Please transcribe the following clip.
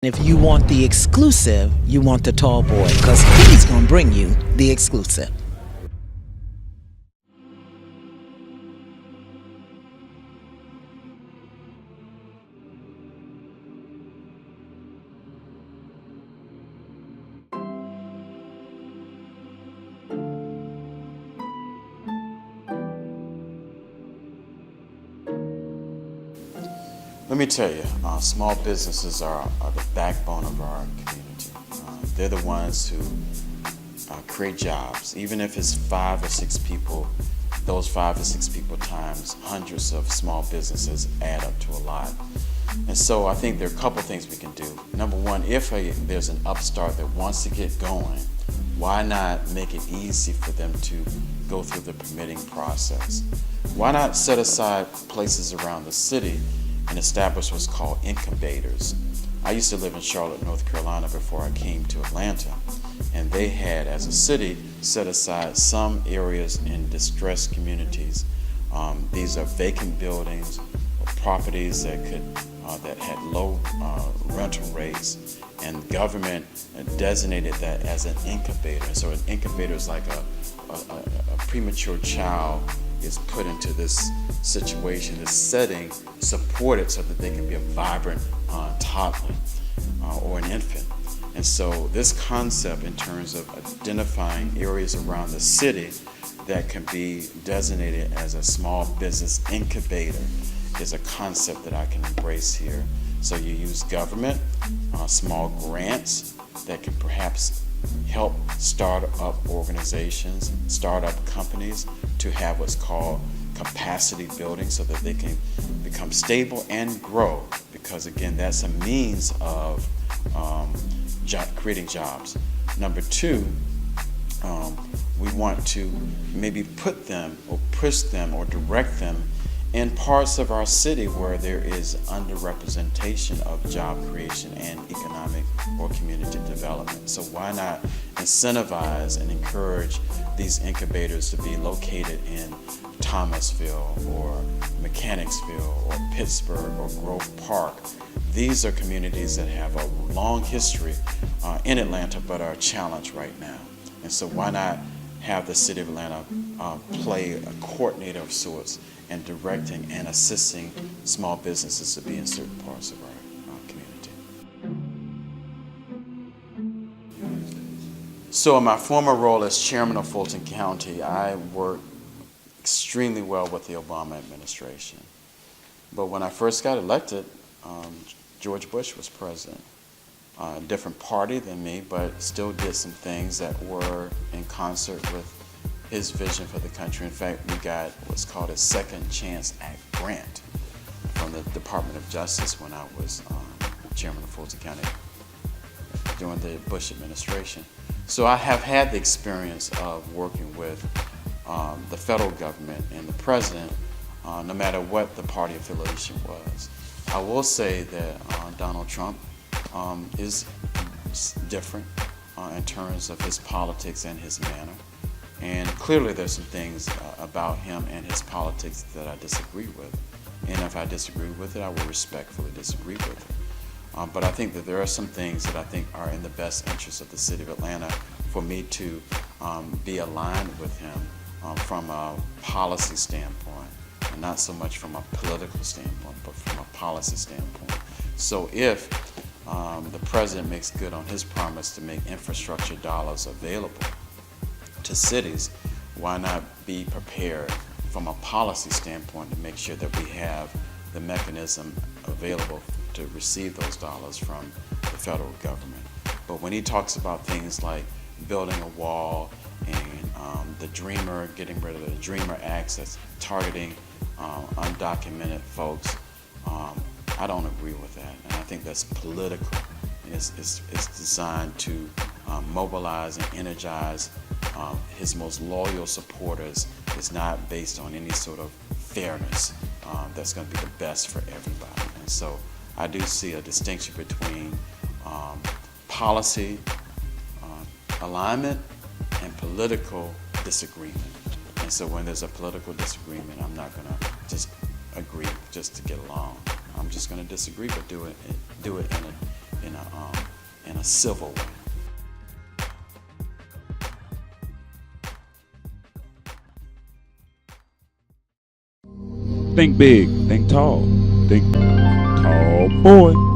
If you want the exclusive, you want the tall boy, because he's going to bring you the exclusive. Let me tell you, small businesses are the backbone of our community. They're the ones who create jobs. Even if it's 5 or 6 people, those 5 or 6 people times hundreds of small businesses add up to a lot. And so I think there are a couple things we can do. Number one, if there's an upstart that wants to get going, why not make it easy for them to go through the permitting process? Why not set aside places around the city and establish what's called incubators? I used to live in Charlotte, North Carolina before I came to Atlanta, and they had, as a city, set aside some areas in distressed communities. These are vacant buildings or properties that had low rental rates, and government designated that as an incubator. So an incubator is like a premature child is put into this situation, this setting, supported so that they can be a vibrant toddler or an infant. And so this concept in terms of identifying areas around the city that can be designated as a small business incubator is a concept that I can embrace here. So you use government, small grants that can perhaps help start-up organizations, start-up companies to have what's called capacity building so that they can become stable and grow, because again, that's a means of creating jobs. Number two, we want to maybe put them or push them or direct them in parts of our city where there is underrepresentation of job creation and economic or community development. So why not incentivize and encourage these incubators to be located in Thomasville or Mechanicsville or Pittsburgh or Grove Park? These are communities that have a long history in Atlanta but are challenged right now. And so why not have the city of Atlanta play a coordinator of sorts and directing and assisting small businesses to be in certain parts of our community. So in my former role as chairman of Fulton County, I worked extremely well with the Obama administration. But when I first got elected, George Bush was president. A different party than me, but still did some things that were in concert with his vision for the country. In fact, we got what's called a Second Chance Act grant from the Department of Justice when I was chairman of Fulton County during the Bush administration. So I have had the experience of working with the federal government and the president, no matter what the party affiliation was. I will say that Donald Trump is different in terms of his politics and his manner. And clearly there's some things about him and his politics that I disagree with. And if I disagree with it, I will respectfully disagree with it. But I think that there are some things that I think are in the best interest of the city of Atlanta for me to be aligned with him from a policy standpoint, and not so much from a political standpoint, but from a policy standpoint. So if the president makes good on his promise to make infrastructure dollars available to cities, why not be prepared from a policy standpoint to make sure that we have the mechanism available to receive those dollars from the federal government. But when he talks about things like building a wall and the Dreamer, getting rid of the Dreamer Acts that's targeting undocumented folks, I don't agree with that. And I think that's political. And it's designed to mobilize and energize his most loyal supporters. Is not based on any sort of fairness that's going to be the best for everybody. And so I do see a distinction between policy alignment and political disagreement. And so when there's a political disagreement, I'm not going to just agree just to get along. I'm just going to disagree, but do it in a civil way. Think big, think tall, think tall boy.